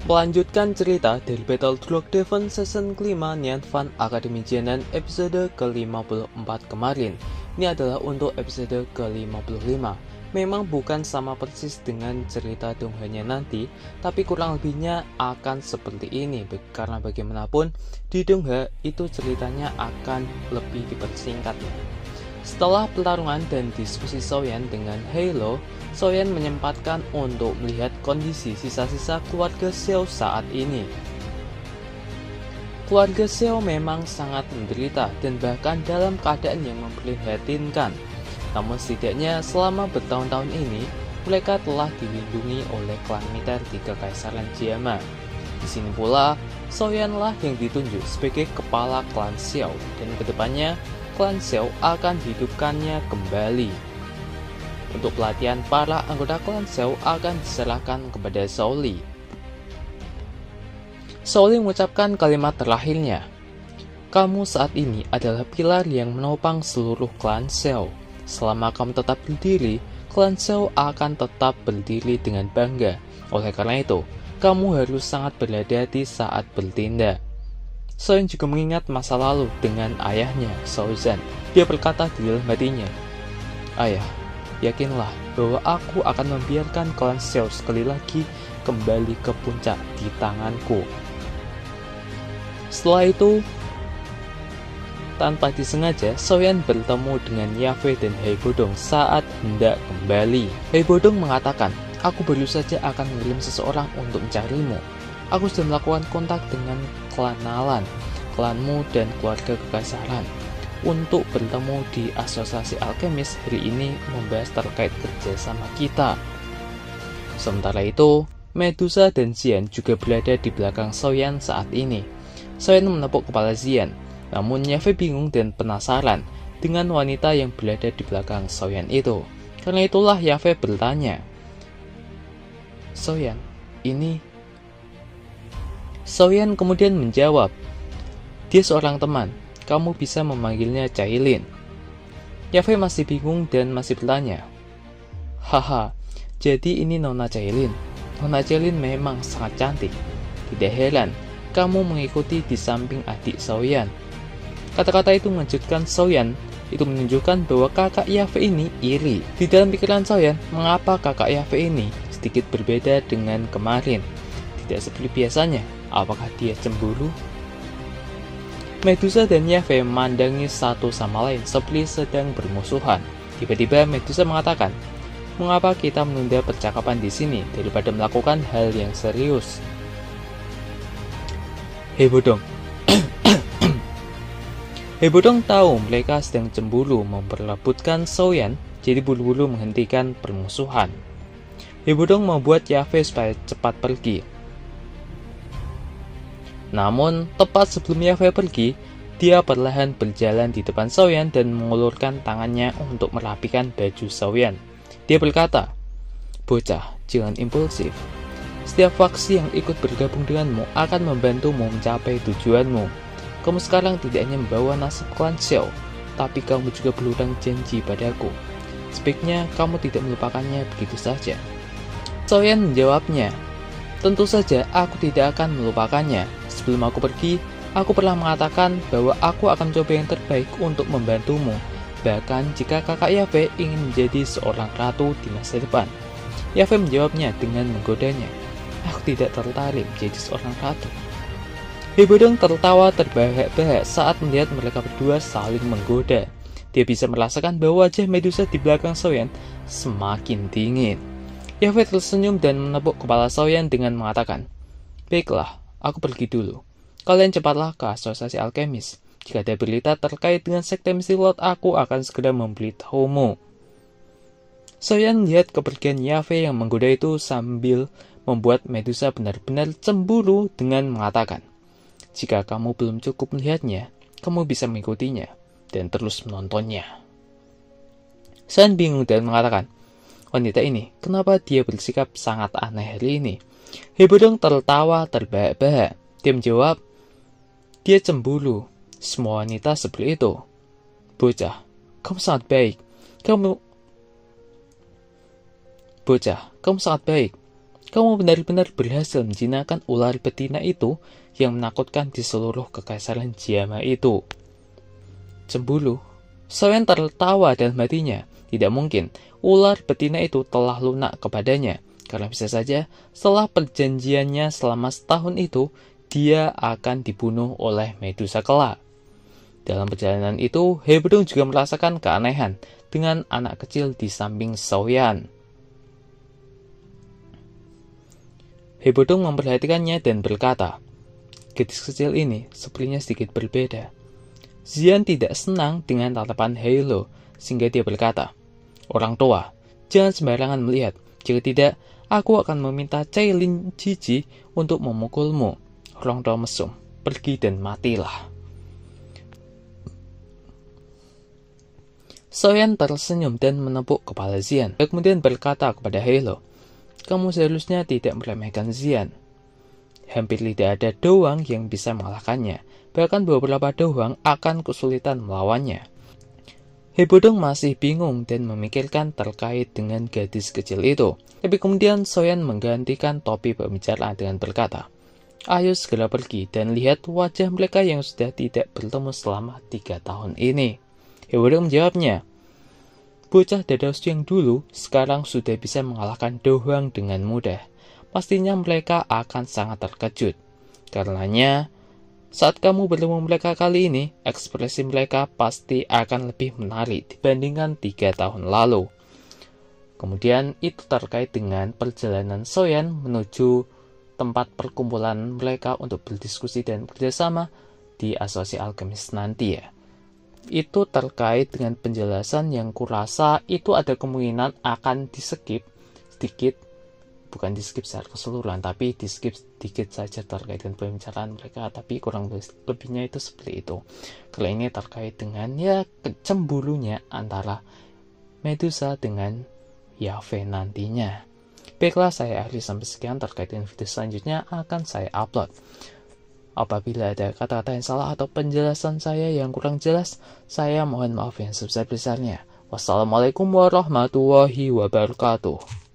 Melanjutkan cerita dari Battle Drog Devon season kelima Nyan Fan Academy Jianan episode ke-54 kemarin. Ini adalah untuk episode ke-55. Memang bukan sama persis dengan cerita Donghanya nanti, tapi kurang lebihnya akan seperti ini. Karena bagaimanapun di Dongha itu ceritanya akan lebih dipersingkat. Setelah pertarungan dan diskusi Soyan dengan Halo, Soyan menyempatkan untuk melihat kondisi sisa-sisa keluarga Xiao saat ini. Keluarga Xiao memang sangat menderita dan bahkan dalam keadaan yang memprihatinkan. Namun setidaknya selama bertahun-tahun ini, mereka telah dilindungi oleh klan militer di Kekaisaran Jiama. Di sini pula, Soyanlah yang ditunjuk sebagai kepala klan Xiao dan kedepannya klan Xiao akan dihidupkannya kembali. Untuk pelatihan para anggota klan Xiao akan diserahkan kepada Zhou Li. Zhou Li mengucapkan kalimat terakhirnya. Kamu saat ini adalah pilar yang menopang seluruh klan Xiao. Selama kamu tetap berdiri, klan Xiao akan tetap berdiri dengan bangga. Oleh karena itu, kamu harus sangat berhati-hati saat bertindak. Soyan juga mengingat masa lalu dengan ayahnya, Shaozan. Dia berkata di dalam hatinya, Ayah, yakinlah bahwa aku akan membiarkan klan Xiao sekali lagi kembali ke puncak di tanganku. Setelah itu, tanpa disengaja, Soyan bertemu dengan Yafei dan Hei Bodong saat hendak kembali. Hei Bodong mengatakan, aku baru saja akan mengirim seseorang untuk mencarimu. Aku sudah melakukan kontak dengan klan Nalan, klanmu dan keluarga kekaisaran untuk bertemu di Asosiasi Alkemis hari ini membahas terkait kerjasama kita. Sementara itu, Medusa dan Xian juga berada di belakang Soyan saat ini. Soyan menepuk kepala Xian, namun Yafei bingung dan penasaran dengan wanita yang berada di belakang Soyan itu. Karena itulah Yafei bertanya, Soyan, ini... Soyan kemudian menjawab, dia seorang teman, kamu bisa memanggilnya Cailin. Yafei masih bingung dan masih bertanya, haha, jadi ini Nona Cailin. Nona Cailin memang sangat cantik. Tidak heran, kamu mengikuti di samping adik Soyan. Kata-kata itu mengejutkan Soyan. Itu menunjukkan bahwa kakak Yafei ini iri. Di dalam pikiran Soyan, mengapa kakak Yafei ini sedikit berbeda dengan kemarin? Tidak seperti biasanya. Apakah dia cemburu? Medusa dan Yafei memandangi satu sama lain seperti sedang bermusuhan. Tiba-tiba Medusa mengatakan, mengapa kita menunda percakapan di sini daripada melakukan hal yang serius? Hei Bodong. Hei Bodong tahu mereka sedang cemburu memperebutkan Soyan, jadi buru-buru menghentikan permusuhan. Hei Bodong membuat Yafei supaya cepat pergi. Namun, tepat sebelum Yafei pergi, dia perlahan berjalan di depan Soyan dan mengulurkan tangannya untuk merapikan baju Soyan. Dia berkata, bocah, jangan impulsif. Setiap faksi yang ikut bergabung denganmu akan membantumu mencapai tujuanmu. Kamu sekarang tidak hanya membawa nasib klan Xiao, tapi kamu juga berhutang janji padaku. Sebaiknya kamu tidak melupakannya begitu saja. Soyan menjawabnya, tentu saja aku tidak akan melupakannya. Sebelum aku pergi, aku pernah mengatakan bahwa aku akan coba yang terbaik untuk membantumu. Bahkan jika kakak Yafei ingin menjadi seorang ratu di masa depan. Yafei menjawabnya dengan menggodanya. Aku tidak tertarik menjadi seorang ratu. Hei Bodong tertawa terbahak-bahak saat melihat mereka berdua saling menggoda. Dia bisa merasakan bahwa wajah Medusa di belakang Soyan semakin dingin. Yafei tersenyum dan menepuk kepala Soyan dengan mengatakan, baiklah, aku pergi dulu. Kalian cepatlah ke Asosiasi Alkemis. Jika ada berita terkait dengan sekte misi Lord, aku akan segera memberitahumu. Soyan melihat kepergian Yafei yang menggoda itu sambil membuat Medusa benar-benar cemburu dengan mengatakan, jika kamu belum cukup melihatnya, kamu bisa mengikutinya dan terus menontonnya. Soyan bingung dan mengatakan, wanita ini, kenapa dia bersikap sangat aneh hari ini? Hei Bodong tertawa terbahak-bahak. Dia menjawab, dia cemburu. Semua wanita seperti itu. Bocah, kamu sangat baik. Kamu sangat baik. Kamu benar-benar berhasil menjinakkan ular betina itu yang menakutkan di seluruh kekaisaran Jiama itu. Cemburu. Soyan tertawa dalam hatinya. Tidak mungkin ular betina itu telah lunak kepadanya, karena bisa saja setelah perjanjiannya selama setahun itu, dia akan dibunuh oleh Medusa kelak. Dalam perjalanan itu, Hebron juga merasakan keanehan dengan anak kecil di samping Soyan. Hebron memperhatikannya dan berkata, gadis kecil ini sepertinya sedikit berbeda. Xian tidak senang dengan tatapan Heilo, sehingga dia berkata, orang tua, jangan sembarangan melihat. Jika tidak, aku akan meminta Cai Lin Jiji untuk memukulmu. Orang tua mesum, pergi dan matilah. Soyan tersenyum dan menepuk kepala Xian. Dia kemudian berkata kepada Heilo, kamu seharusnya tidak meremehkan Xian. Hampir tidak ada doang yang bisa mengalahkannya. Bahkan beberapa doang akan kesulitan melawannya. Hebodong masih bingung dan memikirkan terkait dengan gadis kecil itu. Tapi kemudian Soyan menggantikan topi pembicaraan dengan berkata, ayo segera pergi dan lihat wajah mereka yang sudah tidak bertemu selama 3 tahun ini. Hebodong menjawabnya, bocah dadaus yang dulu sekarang sudah bisa mengalahkan doang dengan mudah. Pastinya mereka akan sangat terkejut. Karenanya, saat kamu bertemu mereka kali ini, ekspresi mereka pasti akan lebih menarik dibandingkan 3 tahun lalu. Kemudian itu terkait dengan perjalanan Soyan menuju tempat perkumpulan mereka untuk berdiskusi dan bekerjasama di Asosiasi Alkemis nanti ya. Itu terkait dengan penjelasan yang kurasa itu ada kemungkinan akan di-skip sedikit, bukan di-skip secara keseluruhan, tapi di-skip sedikit saja terkait dengan pembicaraan mereka, tapi kurang lebihnya itu seperti itu. Kalau ini terkait dengan ya cemburunya antara Medusa dengan Yahweh nantinya. Baiklah, saya akhiri sampai sekian. Terkait dengan video selanjutnya akan saya upload. Apabila ada kata-kata yang salah atau penjelasan saya yang kurang jelas, saya mohon maaf yang sebesar-besarnya. Wassalamualaikum warahmatullahi wabarakatuh.